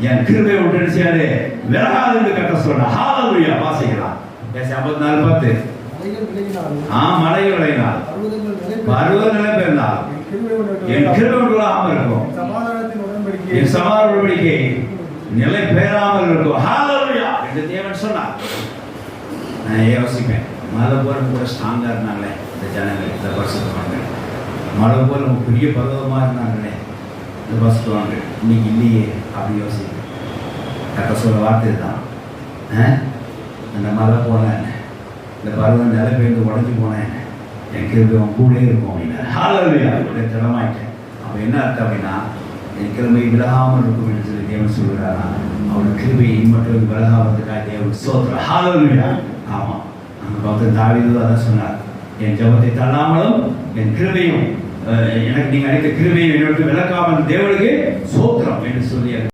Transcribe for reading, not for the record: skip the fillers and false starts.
என் கிருபை விட்டு செய்யாது விலகாது என்று கட்ட சொல்ற. ஹalleluya. வாசிக்கலாம். 54:10. மலைகள் விளையினால் பருவ நிலை பெயர்ந்தால் என் கிருபை விடாமல் இருக்கும், என் சமாதான உடன்படிக்கை நிலை பெயராமல் இருக்கும். ஹalleluya என்று தேவன் சொன்னார். நான் யோசிப்பேன், மலை போல கூட ஸ்ட்ராங்கா இருந்தாங்களே இந்த ஜனங்கள், இந்த பரிசுத்தவான்கள். மலை போல பெரிய பருவமா இருந்தாங்களே இந்த பரிசுத்தவான்கள், இன்னைக்கு இல்லையே அப்படி யோசிப்பேன். கட்ட சொல்ல வார்த்தை தான், அந்த மலை போல இந்த பருவம் நிலை பெயர்ந்து உடஞ்சி போனேன், என் கிருபை அவன் கூட இருக்கும் அப்படின்னா. ஹalleluya. அப்படியே திடமாயிட்டேன். அப்போ என்ன அர்த்தம் அப்படின்னா, என் கிருபை விலகாமல் இருக்கும் என்று சொல்லி தேவன் சொல்கிறாரா. அவன் கிருபை மட்டும் விலகாவதுக்காக தேவன் ஸ்தோத்திரம். ஹalleluya. ஆமாம், அந்த பக்தன் தாவீது அதான் சொன்னார், என் ஜெபத்தை தள்ளாமலும் என் கிருபையும் எனக்கு நீங்கள் அளித்த கிருபையும் என்னோட விலக்காமல் தேவனுக்கு ஸ்தோத்திரம் என்று சொல்லி